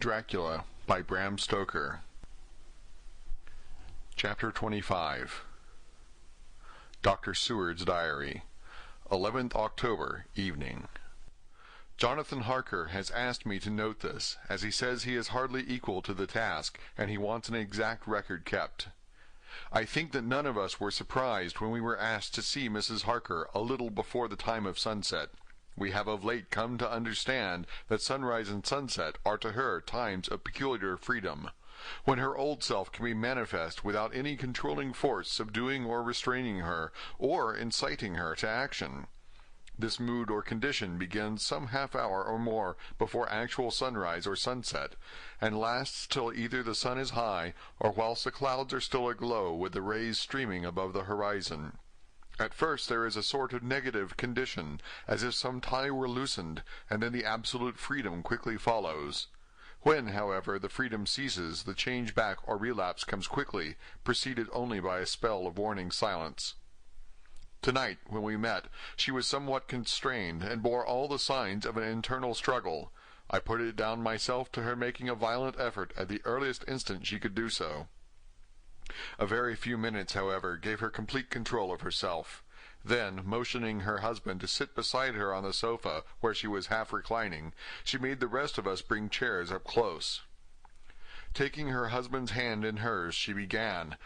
Dracula by Bram Stoker. Chapter 25. Dr. Seward's Diary. 11th October, evening. Jonathan Harker has asked me to note this, as he says he is hardly equal to the task, and he wants an exact record kept. I think that none of us were surprised when we were asked to see Mrs. Harker a little before the time of sunset. We have of late come to understand that sunrise and sunset are to her times of peculiar freedom, when her old self can be manifest without any controlling force subduing or restraining her, or inciting her to action. This mood or condition begins some half hour or more before actual sunrise or sunset, and lasts till either the sun is high, or whilst the clouds are still aglow with the rays streaming above the horizon. At first there is a sort of negative condition, as if some tie were loosened, and then the absolute freedom quickly follows. When, however, the freedom ceases, the change back or relapse comes quickly, preceded only by a spell of warning silence. Tonight, when we met, she was somewhat constrained, and bore all the signs of an internal struggle. I put it down myself to her making a violent effort at the earliest instant she could do so. A very few minutes, however, gave her complete control of herself. Then, motioning her husband to sit beside her on the sofa, where she was half reclining, she made the rest of us bring chairs up close. Taking her husband's hand in hers, she began,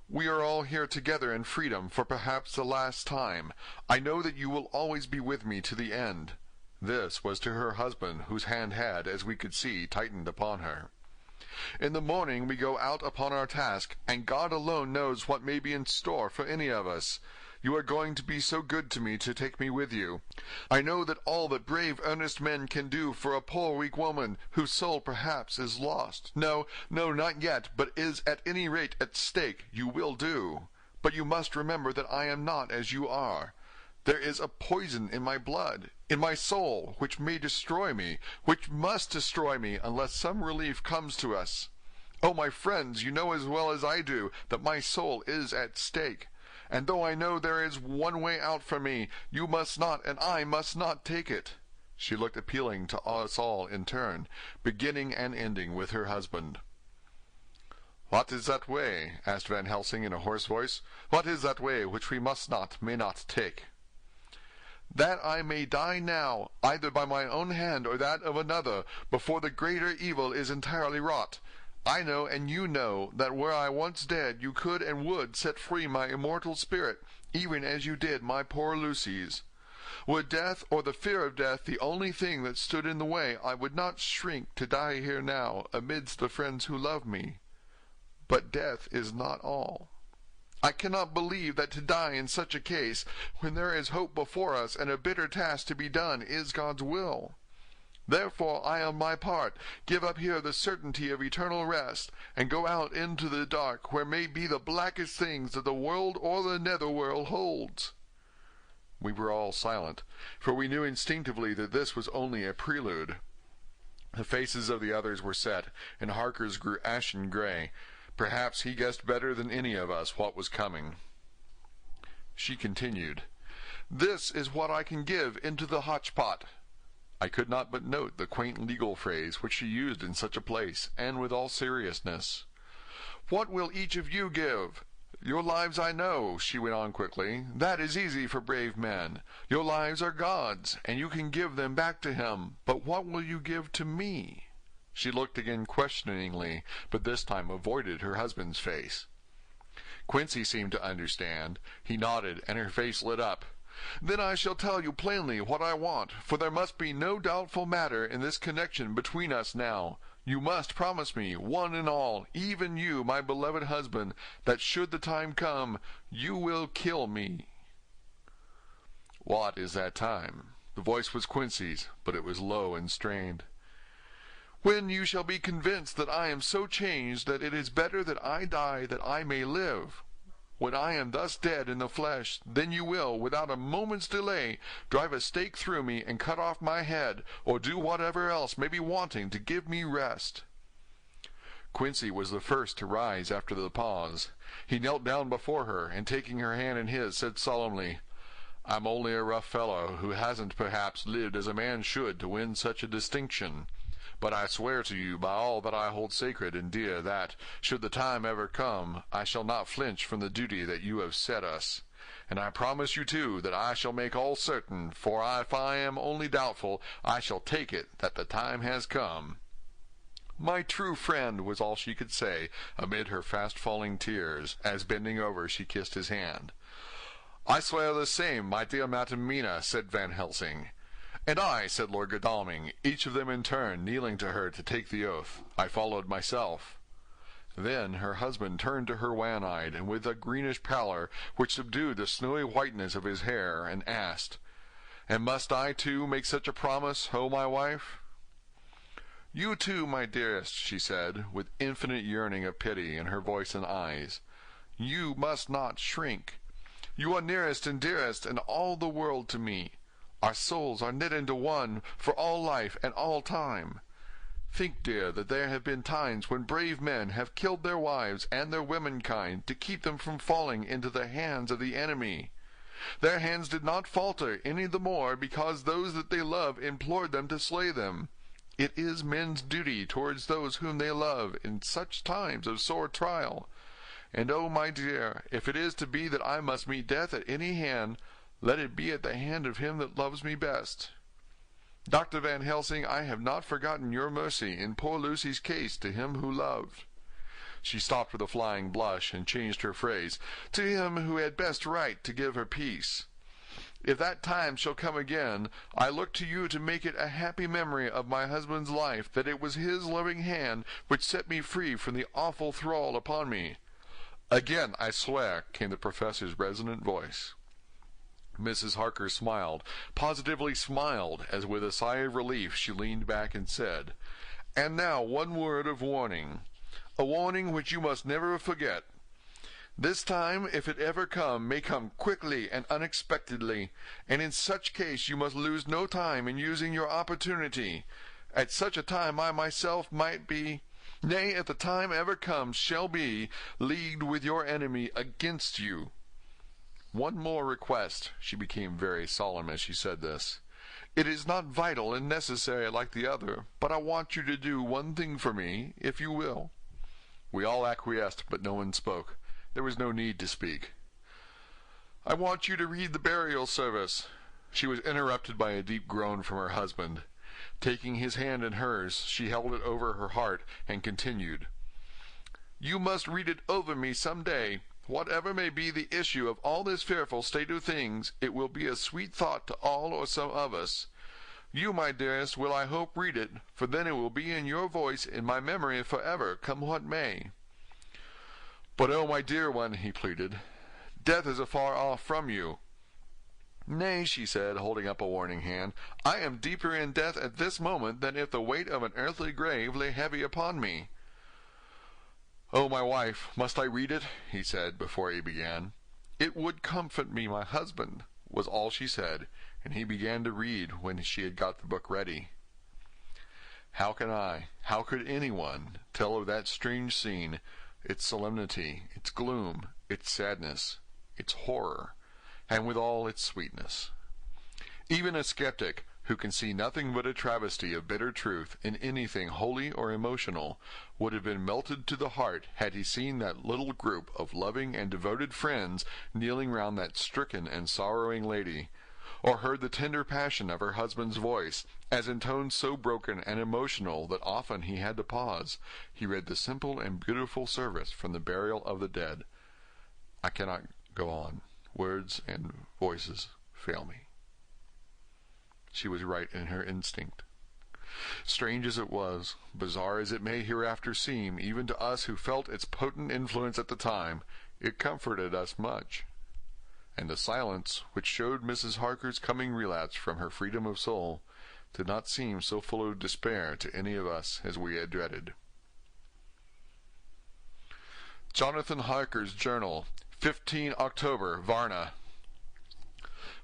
"We are all here together in freedom for perhaps the last time. I know that you will always be with me to the end." This was to her husband, whose hand had, as we could see, tightened upon her. "In the morning we go out upon our task, and God alone knows what may be in store for any of us. You are going to be so good to me to take me with you. I know that all that brave, earnest men can do for a poor, weak woman, whose soul perhaps is lost, no, not yet, but is at any rate at stake, you will do. But you must remember that I am not as you are. There is a poison in my blood, in my soul, which may destroy me, which must destroy me, unless some relief comes to us. Oh, my friends, you know as well as I do that my soul is at stake. And though I know there is one way out for me, you must not and I must not take it." She looked appealing to us all in turn, beginning and ending with her husband. "What is that way?" asked Van Helsing in a hoarse voice. "What is that way which we may not take?" "That I may die now, either by my own hand or that of another, before the greater evil is entirely wrought. I know, and you know, that were I once dead, you could and would set free my immortal spirit, even as you did my poor Lucy's. Were death, or the fear of death, the only thing that stood in the way, I would not shrink to die here now, amidst the friends who love me. But death is not all. I cannot believe that to die in such a case, when there is hope before us and a bitter task to be done, is God's will. Therefore I, on my part, give up here the certainty of eternal rest, and go out into the dark, where may be the blackest things that the world or the netherworld holds." We were all silent, for we knew instinctively that this was only a prelude. The faces of the others were set, and Harker's grew ashen gray. Perhaps he guessed better than any of us what was coming. She continued, "This is what I can give into the hotchpot." I could not but note the quaint legal phrase which she used in such a place, and with all seriousness. "What will each of you give? Your lives I know," she went on quickly. "That is easy for brave men. Your lives are God's, and you can give them back to him. But what will you give to me?" She looked again questioningly, but this time avoided her husband's face. Quincy seemed to understand. He nodded, and her face lit up. "Then I shall tell you plainly what I want, for there must be no doubtful matter in this connection between us now. You must promise me, one and all, even you, my beloved husband, that should the time come, you will kill me." "What is that time?" The voice was Quincy's, but it was low and strained. "When you shall be convinced that I am so changed that it is better that I die that I may live. When I am thus dead in the flesh, then you will, without a moment's delay, drive a stake through me and cut off my head, or do whatever else may be wanting to give me rest." Quincy was the first to rise after the pause. He knelt down before her, and taking her hand in his, said solemnly, "I'm only a rough fellow, who hasn't perhaps lived as a man should to win such a distinction. But I swear to you by all that I hold sacred and dear that, should the time ever come, I shall not flinch from the duty that you have set us. And I promise you, too, that I shall make all certain, for if I am only doubtful, I shall take it that the time has come." "My true friend," was all she could say, amid her fast-falling tears, as bending over she kissed his hand. "I swear the same, my dear Madam Mina," said Van Helsing. "And I," said Lord Godalming, each of them in turn kneeling to her to take the oath. I followed myself. Then her husband turned to her wan-eyed, and with a greenish pallor which subdued the snowy whiteness of his hair, and asked, "And must I, too, make such a promise, O my wife?" "You too, my dearest," she said, with infinite yearning of pity in her voice and eyes. "You must not shrink. You are nearest and dearest and all the world to me. Our souls are knit into one for all life and all time. Think, dear, that there have been times when brave men have killed their wives and their womenkind to keep them from falling into the hands of the enemy. Their hands did not falter any the more because those that they love implored them to slay them. It is men's duty towards those whom they love in such times of sore trial. And oh, my dear, if it is to be that I must meet death at any hand, let it be at the hand of him that loves me best. Dr. Van Helsing, I have not forgotten your mercy in poor Lucy's case to him who loved." She stopped with a flying blush, and changed her phrase, "to him who had best right to give her peace. If that time shall come again, I look to you to make it a happy memory of my husband's life that it was his loving hand which set me free from the awful thrall upon me." "Again I swear," came the professor's resonant voice. Mrs. Harker smiled, positively smiled, as with a sigh of relief she leaned back and said, "And now one word of warning, a warning which you must never forget. This time, if it ever come, may come quickly and unexpectedly, and in such case you must lose no time in using your opportunity. At such a time I myself might be, nay, if the time ever comes, shall be, leagued with your enemy against you. One more request," she became very solemn as she said this. "It is not vital and necessary like the other, but I want you to do one thing for me, if you will." We all acquiesced, but no one spoke. There was no need to speak. "I want you to read the burial service." She was interrupted by a deep groan from her husband. Taking his hand in hers, she held it over her heart and continued, "You must read it over me some day. Whatever may be the issue of all this fearful state of things, it will be a sweet thought to all or some of us. You, my dearest, will I hope read it, for then it will be in your voice in my memory forever, come what may." "But oh, my dear one," he pleaded, "death is afar off from you." "Nay," she said, holding up a warning hand, "I am deeper in death at this moment than if the weight of an earthly grave lay heavy upon me." "Oh, my wife, must I read it?" he said, before he began. "It would comfort me, my husband," was all she said, and he began to read when she had got the book ready. How could anyone, tell of that strange scene, its solemnity, its gloom, its sadness, its horror, and withal its sweetness? Even a skeptic, who can see nothing but a travesty of bitter truth in anything holy or emotional, would have been melted to the heart had he seen that little group of loving and devoted friends kneeling round that stricken and sorrowing lady, or heard the tender passion of her husband's voice, as in tones so broken and emotional that often he had to pause, he read the simple and beautiful service from the burial of the dead. I cannot go on. Words and voices fail me. She was right in her instinct. Strange as it was, bizarre as it may hereafter seem, even to us who felt its potent influence at the time, it comforted us much. And the silence, which showed Mrs. Harker's coming relapse from her freedom of soul, did not seem so full of despair to any of us as we had dreaded. Jonathan Harker's Journal, 15 October, Varna.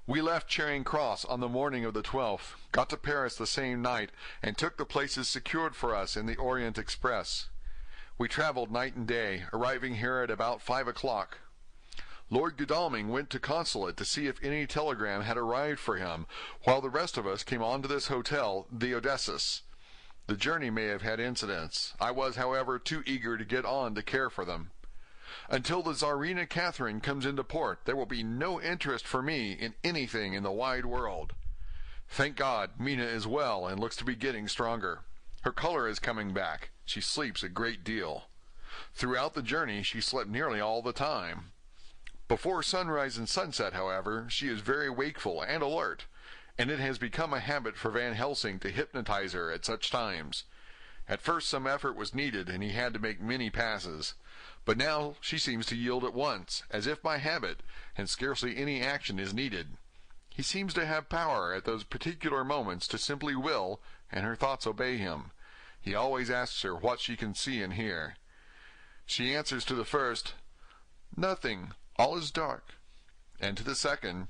We left Charing Cross on the morning of the 12th, got to Paris the same night, and took the places secured for us in the Orient Express. We traveled night and day, arriving here at about 5 o'clock. Lord Godalming went to Consulate to see if any telegram had arrived for him, while the rest of us came on to this hotel, the Odysseus. The journey may have had incidents. I was, however, too eager to get on to care for them. Until the Tsarina Catherine comes into port, there will be no interest for me in anything in the wide world. Thank God, Mina is well and looks to be getting stronger. Her color is coming back. She sleeps a great deal. Throughout the journey, she slept nearly all the time. Before sunrise and sunset, however, she is very wakeful and alert, and it has become a habit for Van Helsing to hypnotize her at such times. At first some effort was needed, and he had to make many passes. But now she seems to yield at once, as if by habit, and scarcely any action is needed. He seems to have power at those particular moments to simply will, and her thoughts obey him. He always asks her what she can see and hear. She answers to the first, "Nothing, all is dark," and to the second,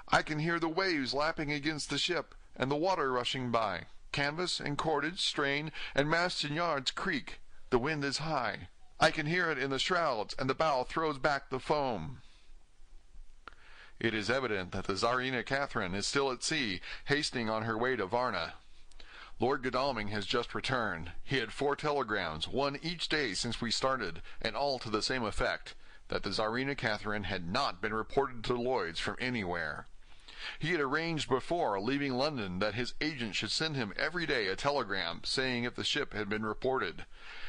"I can hear the waves lapping against the ship, and the water rushing by. Canvas and cordage strain, and masts and yards creak. The wind is high. I can hear it in the shrouds, and the bow throws back the foam." It is evident that the Tsarina Catherine is still at sea, hastening on her way to Varna. Lord Godalming has just returned. He had 4 telegrams, one each day since we started, and all to the same effect, that the Tsarina Catherine had not been reported to Lloyd's from anywhere. He had arranged before leaving London that his agent should send him every day a telegram saying if the ship had been reported.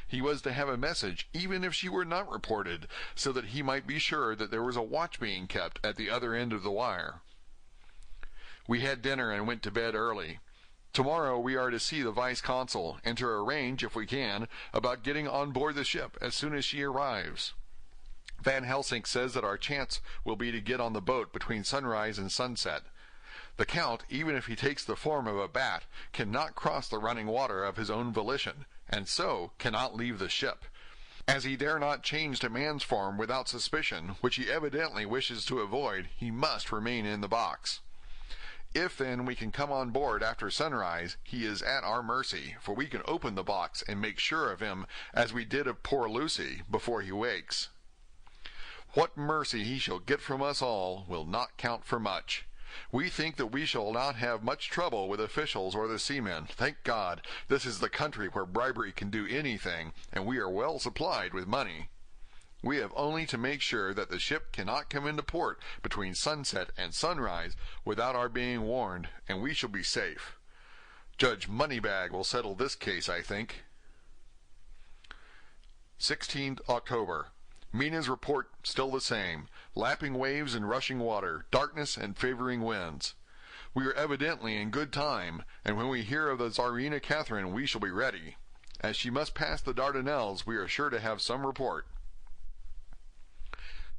He was to have a message even if she were not reported, so that he might be sure that there was a watch being kept at the other end of the wire. We had dinner and went to bed early. Tomorrow we are to see the vice-consul, and to arrange, if we can, about getting on board the ship as soon as she arrives. Van Helsing says that our chance will be to get on the boat between sunrise and sunset. The Count, even if he takes the form of a bat, cannot cross the running water of his own volition, and so cannot leave the ship. As he dare not change to man's form without suspicion, which he evidently wishes to avoid, he must remain in the box. If, then, we can come on board after sunrise, he is at our mercy, for we can open the box and make sure of him, as we did of poor Lucy, before he wakes. What mercy he shall get from us all will not count for much. We think that we shall not have much trouble with officials or the seamen. Thank God, this is the country where bribery can do anything, and we are well supplied with money. We have only to make sure that the ship cannot come into port between sunset and sunrise without our being warned, and we shall be safe. Judge Moneybag will settle this case, I think. 16th October. Mina's report still the same. Lapping waves and rushing water, darkness and favoring winds. We are evidently in good time, and when we hear of the Tsarina Catherine we shall be ready. As she must pass the Dardanelles, we are sure to have some report.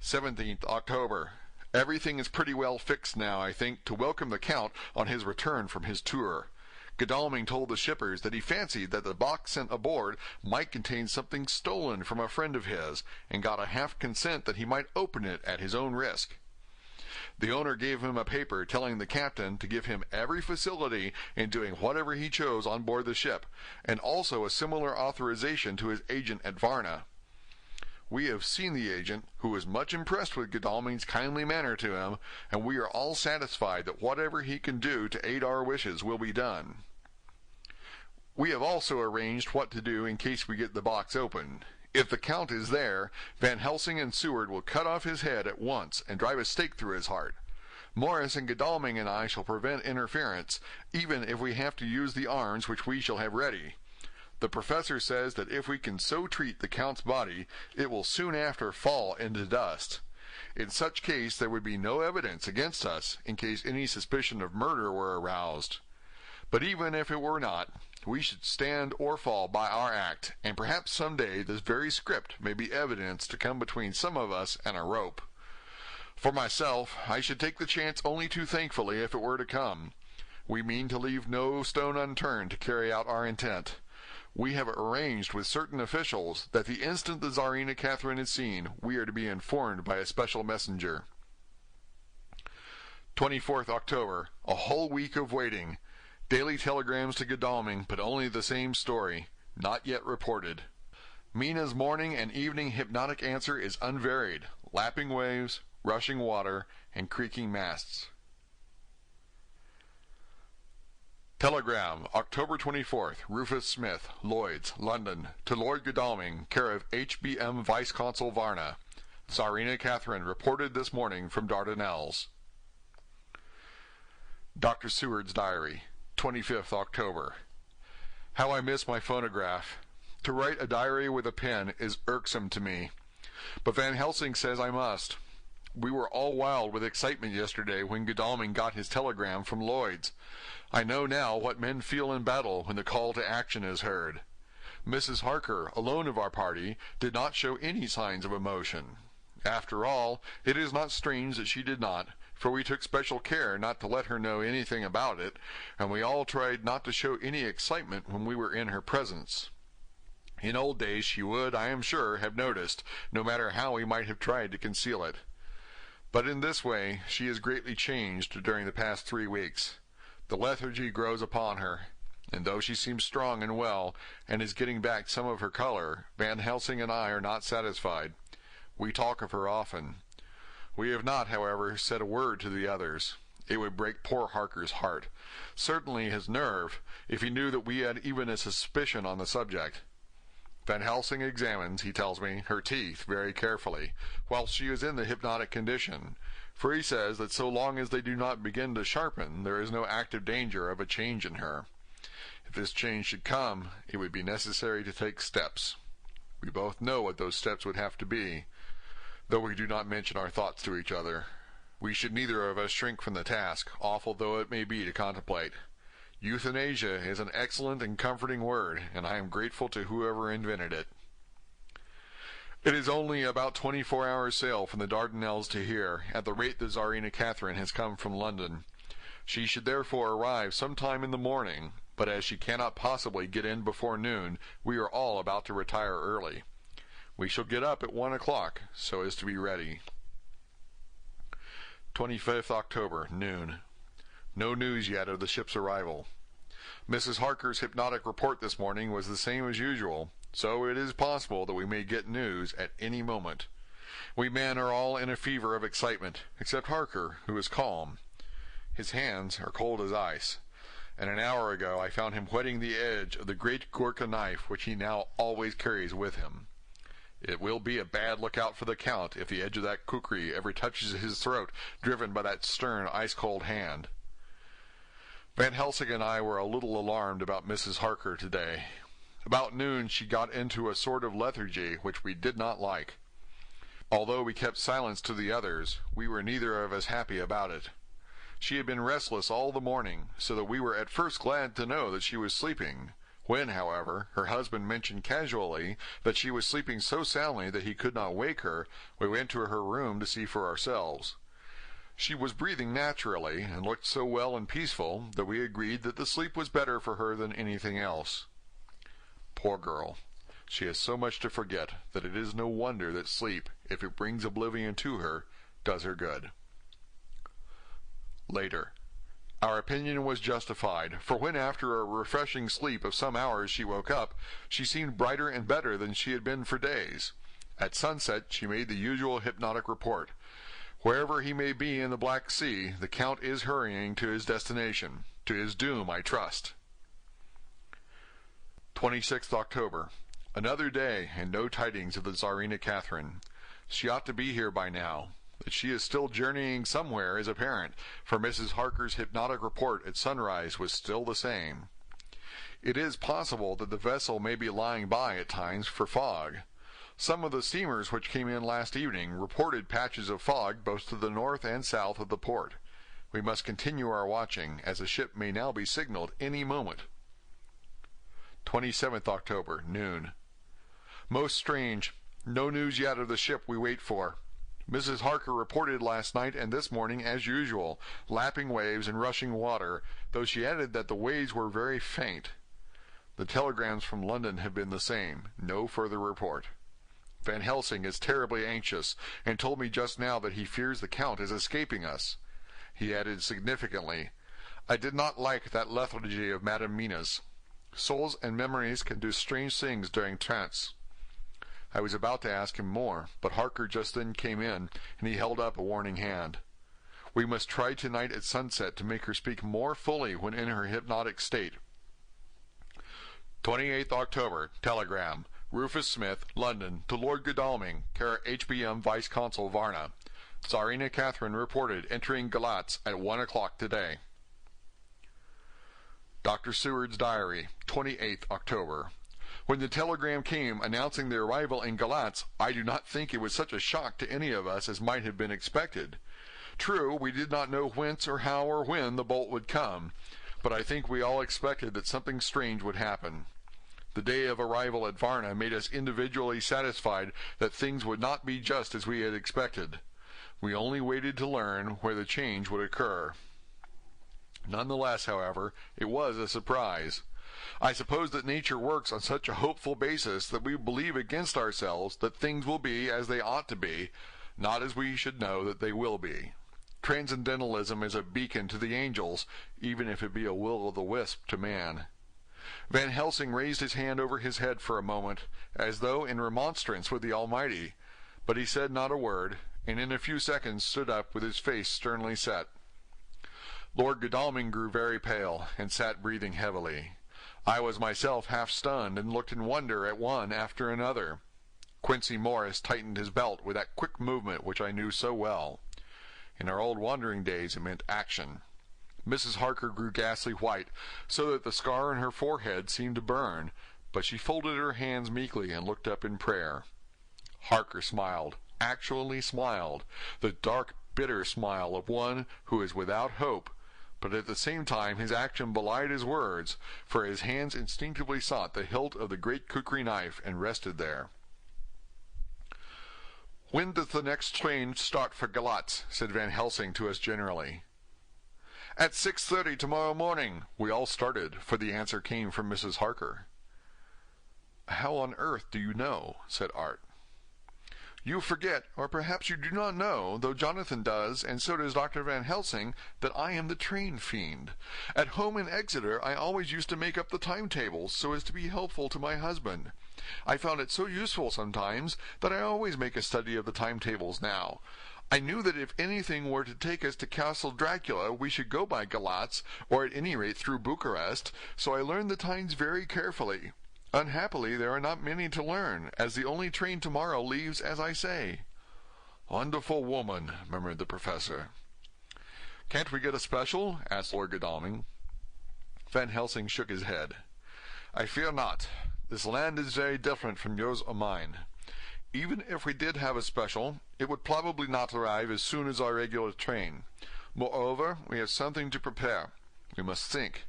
17th October. Everything is pretty well fixed now, I think, to welcome the Count on his return from his tour. Godalming told the shippers that he fancied that the box sent aboard might contain something stolen from a friend of his, and got a half consent that he might open it at his own risk. The owner gave him a paper telling the captain to give him every facility in doing whatever he chose on board the ship, and also a similar authorization to his agent at Varna. We have seen the agent, who is much impressed with Godalming's kindly manner to him, and we are all satisfied that whatever he can do to aid our wishes will be done. We have also arranged what to do in case we get the box open. If the Count is there, Van Helsing and Seward will cut off his head at once and drive a stake through his heart. Morris and Godalming and I shall prevent interference, even if we have to use the arms which we shall have ready. The professor says that if we can so treat the Count's body, it will soon after fall into dust. In such case there would be no evidence against us, in case any suspicion of murder were aroused. But even if it were not, we should stand or fall by our act, and perhaps some day this very script may be evidence to come between some of us and a rope. For myself, I should take the chance only too thankfully if it were to come. We mean to leave no stone unturned to carry out our intent. We have arranged with certain officials that the instant the Tsarina Catherine is seen, we are to be informed by a special messenger. 24th October. A whole week of waiting. Daily telegrams to Godalming, but only the same story. Not yet reported. Mina's morning and evening hypnotic answer is unvaried. Lapping waves, rushing water, and creaking masts. Telegram, October 24th, Rufus Smith, Lloyd's, London, to Lord Godalming, care of H.B.M. Vice-Consul Varna. Tsarina Catherine reported this morning from Dardanelles. Dr. Seward's Diary, 25th October. How I miss my phonograph. To write a diary with a pen is irksome to me, but Van Helsing says I must. We were all wild with excitement yesterday when Godalming got his telegram from Lloyd's. I know now what men feel in battle when the call to action is heard. Mrs. Harker, alone of our party, did not show any signs of emotion. After all, it is not strange that she did not, for we took special care not to let her know anything about it, and we all tried not to show any excitement when we were in her presence. In old days she would, I am sure, have noticed, no matter how we might have tried to conceal it. But in this way she is greatly changed during the past 3 weeks. The lethargy grows upon her, and though she seems strong and well, and is getting back some of her color, Van Helsing and I are not satisfied. We talk of her often. We have not, however, said a word to the others. It would break poor Harker's heart, certainly his nerve, if he knew that we had even a suspicion on the subject. Van Helsing examines, he tells me, her teeth very carefully, while she is in the hypnotic condition, for he says that so long as they do not begin to sharpen, there is no active danger of a change in her. If this change should come, it would be necessary to take steps. We both know what those steps would have to be, though we do not mention our thoughts to each other. We should neither of us shrink from the task, awful though it may be to contemplate. Euthanasia is an excellent and comforting word, and I am grateful to whoever invented it. It is only about 24 hours' sail from the Dardanelles to here, at the rate the Tsarina Catherine has come from London. She should therefore arrive some time in the morning, but as she cannot possibly get in before noon, we are all about to retire early. We shall get up at 1 o'clock, so as to be ready. 25th October, noon. No news yet of the ship's arrival. Mrs. Harker's hypnotic report this morning was the same as usual, so it is possible that we may get news at any moment. We men are all in a fever of excitement, except Harker, who is calm. His hands are cold as ice, and an hour ago I found him whetting the edge of the great Gurkha knife which he now always carries with him. It will be a bad lookout for the Count if the edge of that kukri ever touches his throat, driven by that stern, ice-cold hand. Van Helsing and I were a little alarmed about Mrs. Harker today. About noon she got into a sort of lethargy which we did not like. Although we kept silence to the others, we were neither of us happy about it. She had been restless all the morning, so that we were at first glad to know that she was sleeping. When, however, her husband mentioned casually that she was sleeping so soundly that he could not wake her, we went to her room to see for ourselves. She was breathing naturally, and looked so well and peaceful that we agreed that the sleep was better for her than anything else. Poor girl! She has so much to forget that it is no wonder that sleep, if it brings oblivion to her, does her good. Later. Our opinion was justified, for when after a refreshing sleep of some hours she woke up, she seemed brighter and better than she had been for days. At sunset she made the usual hypnotic report. Wherever he may be in the Black Sea, the Count is hurrying to his destination, to his doom, I trust. 26th October. Another day, and no tidings of the Tsarina Catherine. She ought to be here by now. That she is still journeying somewhere is apparent, for Mrs. Harker's hypnotic report at sunrise was still the same. It is possible that the vessel may be lying by at times for fog. Some of the steamers which came in last evening reported patches of fog both to the north and south of the port. We must continue our watching, as the ship may now be signaled any moment. 27th October, noon. Most strange. No news yet of the ship we wait for. Mrs. Harker reported last night and this morning as usual, lapping waves and rushing water, though she added that the waves were very faint. The telegrams from London have been the same. No further report. Van Helsing is terribly anxious, and told me just now that he fears the Count is escaping us. He added significantly, I did not like that lethargy of Madame Mina's. Souls and memories can do strange things during trance. I was about to ask him more, but Harker just then came in, and he held up a warning hand. We must try tonight at sunset to make her speak more fully when in her hypnotic state. 28th October, telegram. Rufus Smith, London, to Lord Godalming, care HBM Vice-Consul Varna. Tsarina Catherine reported entering Galatz at 1 o'clock today. Dr. Seward's diary, 28th October. When the telegram came announcing the arrival in Galatz, I do not think it was such a shock to any of us as might have been expected. True, we did not know whence or how or when the bolt would come, but I think we all expected that something strange would happen. The day of arrival at Varna made us individually satisfied that things would not be just as we had expected. We only waited to learn where the change would occur. Nonetheless, however, it was a surprise. I suppose that nature works on such a hopeful basis that we believe against ourselves that things will be as they ought to be, not as we should know that they will be. Transcendentalism is a beacon to the angels, even if it be a will-o'-the-wisp to man. Van Helsing raised his hand over his head for a moment, as though in remonstrance with the Almighty, but he said not a word, and in a few seconds stood up with his face sternly set. Lord Godalming grew very pale, and sat breathing heavily. I was myself half stunned, and looked in wonder at one after another. Quincey Morris tightened his belt with that quick movement which I knew so well. In our old wandering days it meant action. Mrs. Harker grew ghastly white, so that the scar on her forehead seemed to burn, but she folded her hands meekly and looked up in prayer. Harker smiled, actually smiled, the dark, bitter smile of one who is without hope, but at the same time his action belied his words, for his hands instinctively sought the hilt of the great kukri knife and rested there. "When does the next train start for Galatz?" said Van Helsing to us generally. "At 6:30 tomorrow morning," we all started, for the answer came from Mrs. Harker. "How on earth do you know?" said Art. "You forget, or perhaps you do not know, though Jonathan does, and so does Dr. Van Helsing, that I am the train fiend. At home in Exeter I always used to make up the timetables, so as to be helpful to my husband. I found it so useful sometimes that I always make a study of the timetables now. I knew that if anything were to take us to Castle Dracula we should go by Galatz, or at any rate through Bucharest, so I learned the times very carefully. Unhappily there are not many to learn, as the only train tomorrow leaves as I say." "Wonderful woman," murmured the professor. "Can't we get a special?" asked Lord Godalming. Van Helsing shook his head. "I fear not. This land is very different from yours or mine. Even if we did have a special, it would probably not arrive as soon as our regular train. Moreover, we have something to prepare. We must think.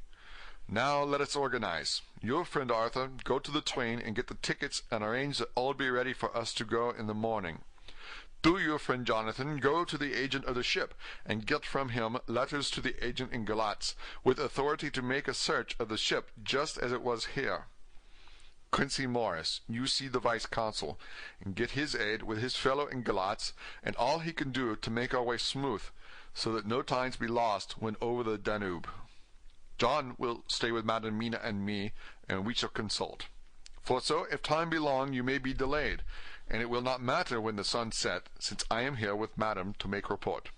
Now let us organize. Your friend Arthur, go to the train and get the tickets and arrange that all be ready for us to go in the morning. Do your friend Jonathan go to the agent of the ship and get from him letters to the agent in Galatz, with authority to make a search of the ship just as it was here. Quincey Morris, you see the vice-consul, and get his aid with his fellow in Galatz, and all he can do to make our way smooth, so that no times be lost when over the Danube. John will stay with Madam Mina and me, and we shall consult. For so, if time be long, you may be delayed, and it will not matter when the sun set, since I am here with Madam to make report."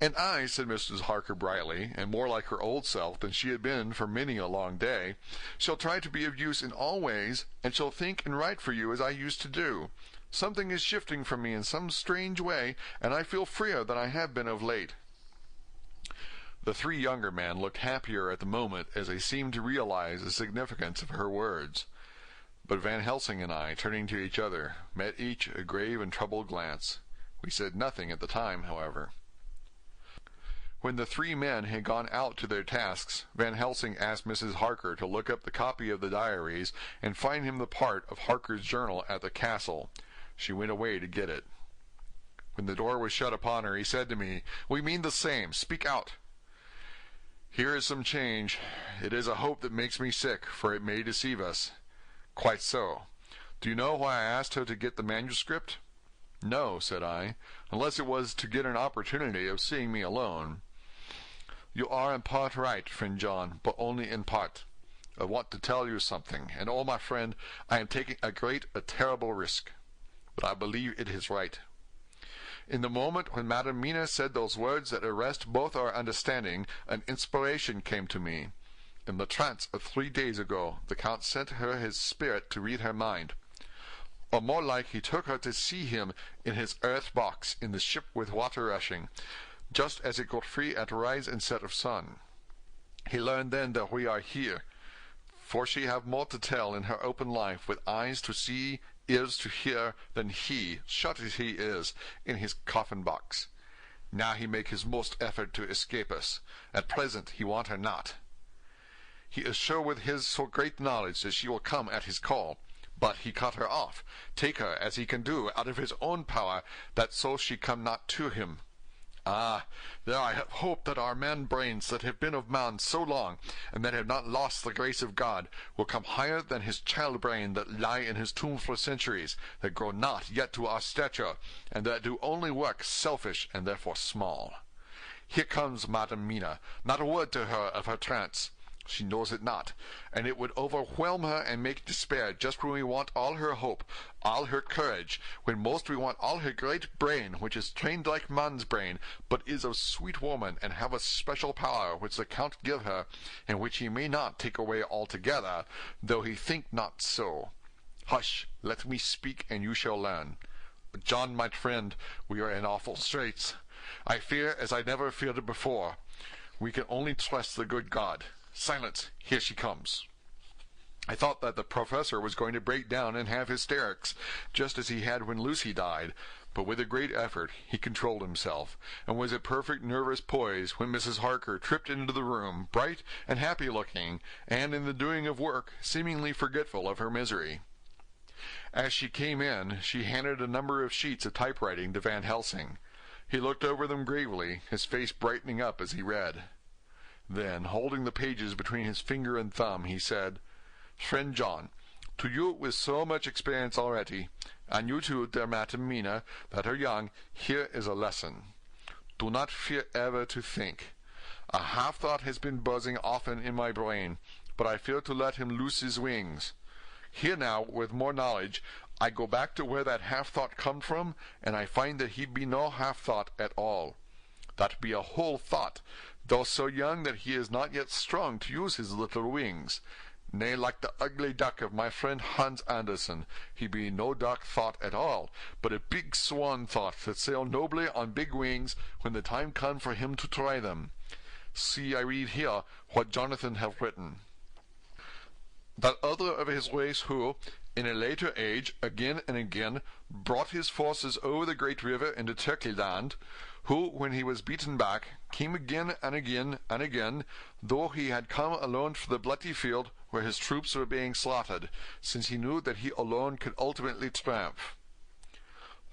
"And I," said Mrs. Harker brightly, and more like her old self than she had been for many a long day, "shall try to be of use in all ways, and shall think and write for you as I used to do. Something is shifting from me in some strange way, and I feel freer than I have been of late." The three younger men looked happier at the moment as they seemed to realize the significance of her words. But Van Helsing and I, turning to each other, met each a grave and troubled glance. We said nothing at the time, however. When the three men had gone out to their tasks, Van Helsing asked Mrs. Harker to look up the copy of the diaries and find him the part of Harker's journal at the castle. She went away to get it. When the door was shut upon her, he said to me, "We mean the same. Speak out." "Here is some change. It is a hope that makes me sick, for it may deceive us." "Quite so. Do you know why I asked her to get the manuscript?" "No," said I, "unless it was to get an opportunity of seeing me alone." "You are in part right, friend John, but only in part. I want to tell you something, and oh, my friend, I am taking a terrible risk. But I believe it is right. In the moment when Madam Mina said those words that arrest both our understanding, an inspiration came to me. In the trance of 3 days ago, the Count sent her his spirit to read her mind. Or more like, he took her to see him in his earth box in the ship with water rushing, just as it got free at rise and set of sun. He learned then that we are here, for she have more to tell in her open life, with eyes to see, ears to hear, than he, shut as he is, in his coffin box. Now he make his most effort to escape us. At present he want her not. He is sure with his so great knowledge that she will come at his call. But he cut her off, take her, as he can do, out of his own power, that so she come not to him. Ah, there I have hoped that our man-brains that have been of man so long, and that have not lost the grace of God, will come higher than his child-brain that lie in his tomb for centuries, that grow not yet to our stature, and that do only work selfish and therefore small. Here comes Madam Mina, not a word to her of her trance. She knows it not, and it would overwhelm her and make despair just when we want all her hope, all her courage, when most we want all her great brain, which is trained like man's brain, but is of sweet woman, and have a special power which the Count give her, and which he may not take away altogether, though he think not so. Hush, let me speak, and you shall learn. John, my friend, we are in awful straits. I fear as I never feared it before. We can only trust the good God. Silence! Here she comes. I thought that the professor was going to break down and have hysterics, just as he had when Lucy died, but with a great effort he controlled himself, and was at perfect nervous poise when Mrs. Harker tripped into the room, bright and happy-looking, and in the doing of work seemingly forgetful of her misery. As she came in, she handed a number of sheets of typewriting to Van Helsing. He looked over them gravely, his face brightening up as he read. Then, holding the pages between his finger and thumb, he said, "Friend John, to you with so much experience already, and you too, dear Madam Mina, that are young, here is a lesson. Do not fear ever to think. A half-thought has been buzzing often in my brain, but I fear to let him loose his wings. Here now, with more knowledge, I go back to where that half-thought come from, and I find that he be no half-thought at all. That be a whole thought, though so young that he is not yet strong to use his little wings. Nay, like the ugly duck of my friend Hans Andersen, he be no duck thought at all, but a big swan thought that sail nobly on big wings when the time come for him to try them. See, I read here what Jonathan have written. That other of his race who, in a later age, again and again, brought his forces over the great river into Turkeyland, who, when he was beaten back, came again and again and again, though he had come alone for the bloody field where his troops were being slaughtered, since he knew that he alone could ultimately triumph.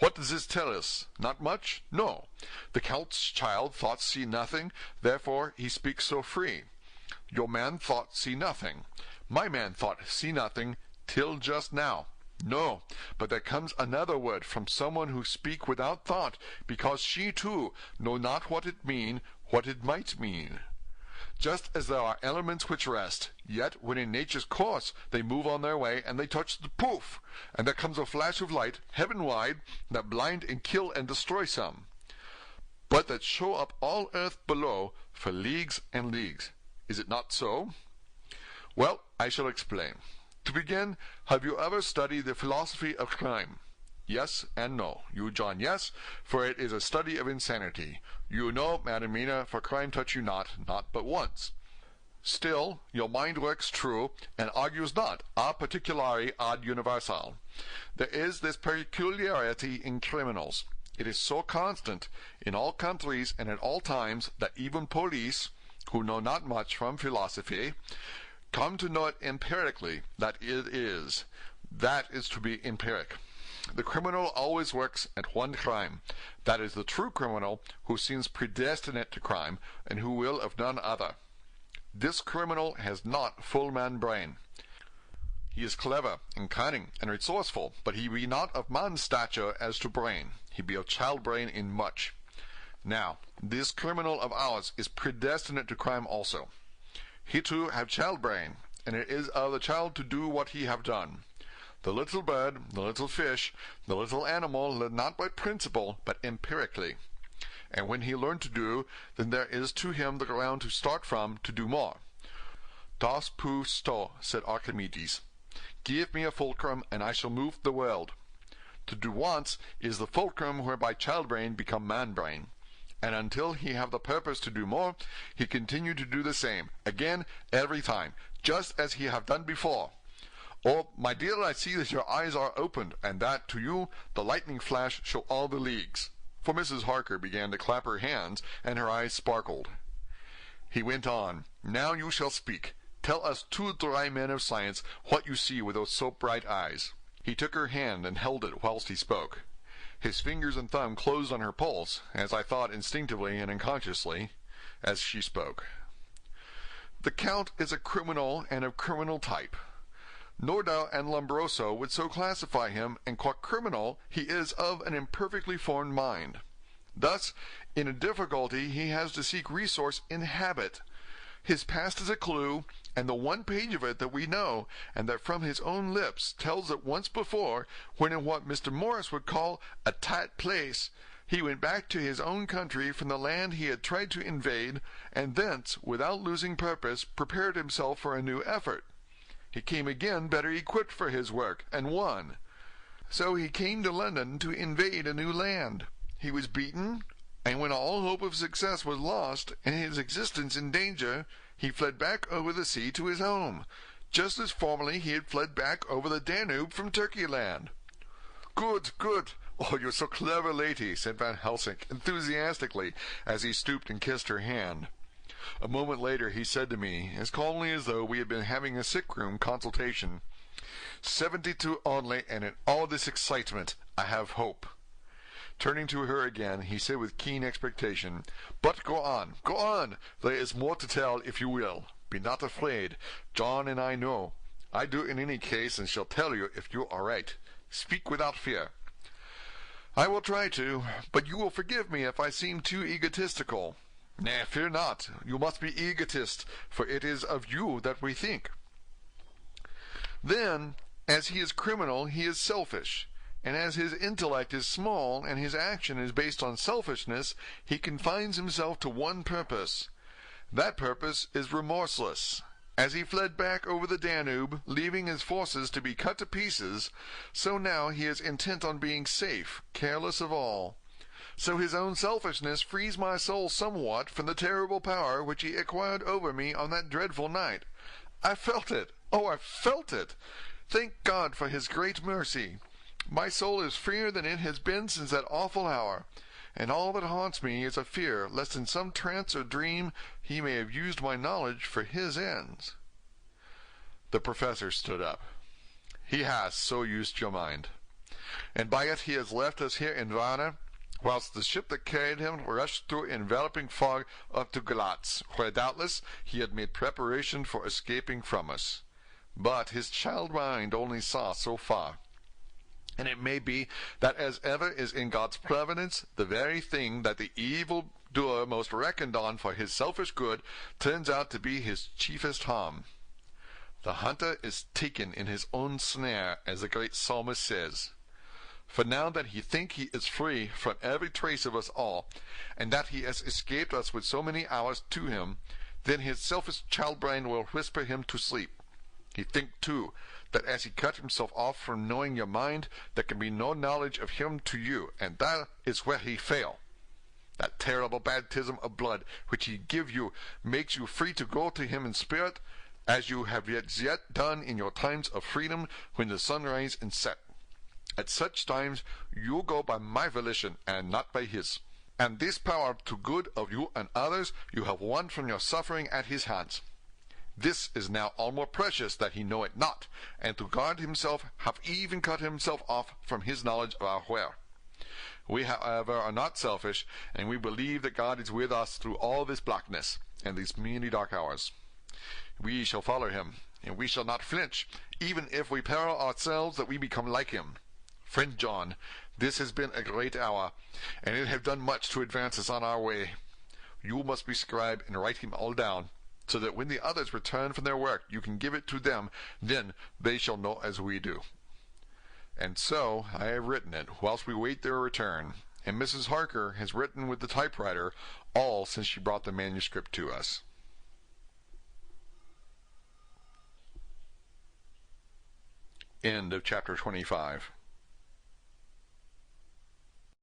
What does this tell us? Not much? No. The Count's child thought see nothing, therefore he speaks so free. Your man thought see nothing. My man thought see nothing, till just now. No, but there comes another word from someone who speak without thought, because she too know not what it mean, what it might mean. Just as there are elements which rest, yet when in nature's course they move on their way, and they touch the poof, and there comes a flash of light, heaven-wide, that blind and kill and destroy some, but that show up all earth below for leagues and leagues. Is it not so? Well, I shall explain. To begin, have you ever studied the philosophy of crime? Yes and no. You, John, yes, for it is a study of insanity. You, no, Madam Mina, for crime touch you not but once. Still, your mind works true, and argues not a particulari ad universal. There is this peculiarity in criminals. It is so constant, in all countries and at all times, that even police, who know not much from philosophy, come to know it empirically, that it is. That is to be empiric. The criminal always works at one crime. That is the true criminal, who seems predestinate to crime, and who will of none other. This criminal has not full man brain. He is clever, and cunning, and resourceful, but he be not of man's stature as to brain. He be of child brain in much. Now, this criminal of ours is predestinate to crime also. He too have child brain, and it is of the child to do what he have done. The little bird, the little fish, the little animal live not by principle, but empirically. And when he learned to do, then there is to him the ground to start from to do more. Das pou sto, said Archimedes. Give me a fulcrum, and I shall move the world. To do once is the fulcrum whereby child-brain become man-brain. And until he have the purpose to do more, he continue to do the same, again, every time, just as he have done before. Oh, my dear, I see that your eyes are opened, and that, to you, the lightning flash show all the leagues. For Mrs. Harker began to clap her hands, and her eyes sparkled. He went on, Now you shall speak. Tell us two dry men of science what you see with those so bright eyes. He took her hand and held it whilst he spoke. His fingers and thumb closed on her pulse, as I thought instinctively and unconsciously, as she spoke. The Count is a criminal and of criminal type. Nordau and Lombroso would so classify him, and qua criminal he is of an imperfectly formed mind. Thus, in a difficulty he has to seek resource in habit. His past is a clue, and the one page of it that we know, and that from his own lips tells that once before, when in what Mr. Morris would call a tight place, he went back to his own country from the land he had tried to invade, and thence, without losing purpose, prepared himself for a new effort. He came again better equipped for his work, and won. So he came to London to invade a new land. He was beaten, and when all hope of success was lost, and his existence in danger, he fled back over the sea to his home, just as formerly he had fled back over the Danube from Turkey-land. Good, good! Oh, you're so clever, lady, said Van Helsing enthusiastically, as he stooped and kissed her hand. A moment later he said to me, as calmly as though we had been having a sick-room consultation, 72 only, and in all this excitement I have hope. Turning to her again, he said with keen expectation, But go on, go on! There is more to tell if you will. Be not afraid. John and I know. I do in any case, and shall tell you if you are right. Speak without fear. I will try to, but you will forgive me if I seem too egotistical. Nay, fear not. You must be egotist, for it is of you that we think. Then, as he is criminal, he is selfish. And as his intellect is small, and his action is based on selfishness, he confines himself to one purpose. That purpose is remorseless. As he fled back over the Danube, leaving his forces to be cut to pieces, so now he is intent on being safe, careless of all. So his own selfishness frees my soul somewhat from the terrible power which he acquired over me on that dreadful night. I felt it! Oh, I felt it! Thank God for his great mercy! My soul is freer than it has been since that awful hour, and all that haunts me is a fear lest in some trance or dream he may have used my knowledge for his ends. The professor stood up. He has so used your mind, and by it he has left us here in Varna, whilst the ship that carried him rushed through enveloping fog up to Galatz, where doubtless he had made preparation for escaping from us. But his child mind only saw so far. And it may be that as ever is in God's providence, the very thing that the evil-doer most reckoned on for his selfish good turns out to be his chiefest harm. The hunter is taken in his own snare, as the great psalmist says. For now that he think he is free from every trace of us all, and that he has escaped us with so many hours to him, then his selfish child-brain will whisper him to sleep. He think, too, that as he cut himself off from knowing your mind, there can be no knowledge of him to you, and that is where he fail. That terrible baptism of blood which he give you makes you free to go to him in spirit, as you have yet done in your times of freedom when the sun rise and set. At such times you go by my volition, and not by his. And this power to good of you and others you have won from your suffering at his hands. This is now all more precious that he know it not, and to guard himself hath even cut himself off from his knowledge of our where. We, however, are not selfish, and we believe that God is with us through all this blackness, and these many dark hours. We shall follow him, and we shall not flinch, even if we peril ourselves that we become like him. Friend John, this has been a great hour, and it have done much to advance us on our way. You must be scribe and write him all down, so that when the others return from their work you can give it to them, then they shall know as we do. And so I have written it whilst we wait their return, and Mrs. Harker has written with the typewriter all since she brought the manuscript to us. End of chapter 25.